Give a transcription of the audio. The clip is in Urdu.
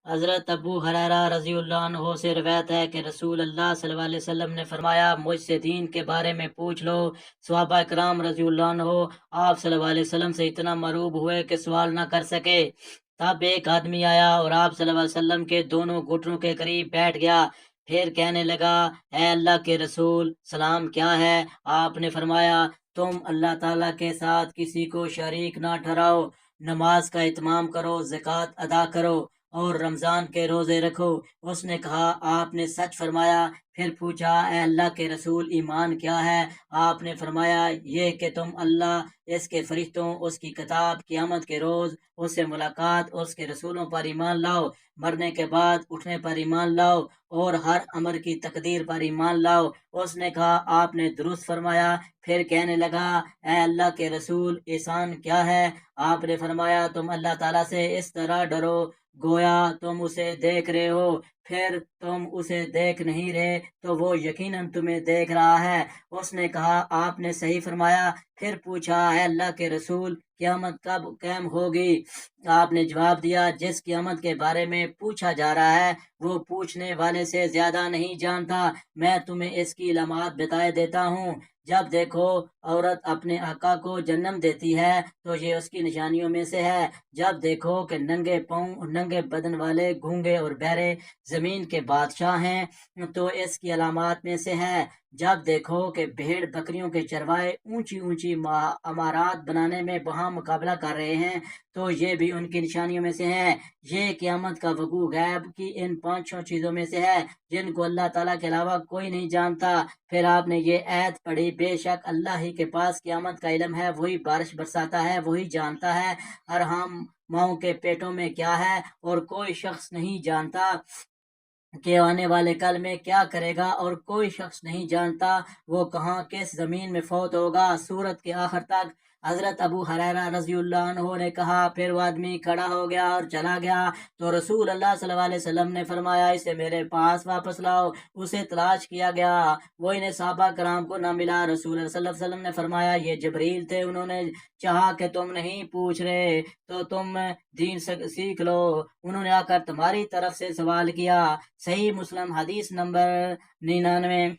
حضرت ابو ہریرہ رضی اللہ عنہ سے روایت ہے کہ رسول اللہ صلی اللہ علیہ وسلم نے فرمایا، مجھ سے دین کے بارے میں پوچھ لو۔ صحابہ کرام رضی اللہ عنہ آپ صلی اللہ علیہ وسلم سے اتنا مروب ہوئے کہ سوال نہ کر سکے۔ تب ایک آدمی آیا اور آپ صلی اللہ علیہ وسلم کے دونوں گھٹنوں کے قریب بیٹھ گیا، پھر کہنے لگا، اے اللہ کے رسول، سلام کیا ہے؟ آپ نے فرمایا، تم اللہ تعالیٰ کے ساتھ کسی کو شریک نہ ٹھہراؤ، نماز کا اہتمام کرو، زکوٰۃ ادا کرو اور رمضان کے روزے رکھو۔ اس نے کہا، آپ نے سچ فرمایا۔ پھر پوچھا، اے اللہ کے رسول، ایمان کیا ہے؟ آپ نے فرمایا، یہ کہ تم اللہ، اس کے فرشتوں، اس کی کتاب، قیامت کے روز، اس سے ملاقات، اس کے رسولوں پر ایمان لاؤ، مرنے کے بعد اٹھنے پر ایمان لاؤ اور ہر امر کی تقدیر پر ایمان لاؤ۔ اس نے کہا، آپ نے درست فرمایا۔ پھر کہنے لگا، اے اللہ کے رسول، احسان کیا ہے؟ آپ نے فرمایا، تم اللہ تعالیٰ سے اس طرح ڈرو گویا تم اسے دیکھ رہے ہو، پھر تم اسے دیکھ نہیں رہے تو وہ یقیناً تمہیں دیکھ رہا ہے۔ اس نے کہا، آپ نے صحیح فرمایا۔ پھر پوچھا، اے اللہ کے رسول، قیامت کب قائم ہوگی؟ آپ نے جواب دیا، جس قیامت کے بارے میں پوچھا جا رہا ہے وہ پوچھنے والے سے زیادہ نہیں جانتا۔ میں تمہیں اس کی علامات بتائے دیتا ہوں۔ جب دیکھو عورت اپنے آقا کو جنم دیتی ہے تو یہ اس کی نشانیوں میں سے ہے۔ جب دیکھو کہ ننگے پاؤں اور ننگے بدن والے گونگے اور بہرے زمین کے بادشاہ ہیں تو اس کی علامات میں سے ہے۔ جب دیکھو کہ بھیڑ بکریوں کے چروائے اونچی اونچی عمارات بنانے میں وہاں مقابلہ کر رہے ہیں تو یہ بھی ان کی نشانیوں میں سے ہے۔ یہ قیامت کا وقوع غیب کی ان 5 چیزوں میں سے ہے جن کو اللہ تعالیٰ کے علاوہ کوئی نہیں جانتا۔ پھر آپ نے یہ آیت پڑھی، بے شک اللہ ہی کے پاس قیامت کا علم ہے، وہی بارش برساتا ہے، وہی جانتا ہے اور ہم ماؤں کے پیٹوں میں کیا ہے، اور کوئی شخص نہیں جانتا کہ آنے والے کل میں کیا کرے گا، اور کوئی شخص نہیں جانتا وہ کہاں کس زمین میں فوت ہوگا۔ سورت کے آخر تک حضرت ابو ہریرہ رضی اللہ عنہ نے کہا، پھر وہ آدمی کھڑا ہو گیا اور چلا گیا تو رسول اللہ صلی اللہ علیہ وسلم نے فرمایا، اسے میرے پاس واپس لاؤ۔ اسے تلاش کیا گیا، وہ انہیں صحابہ کرام کو نہ ملا۔ رسول اللہ صلی اللہ علیہ وسلم نے فرمایا، یہ جبریل تھے، انہوں نے چاہا کہ تم نہیں پوچھ رہے تو تم دین سیکھ لو، انہوں نے آ کر تمہاری طرف سے سوال کیا۔ صحیح مسلم حدیث نمبر 99۔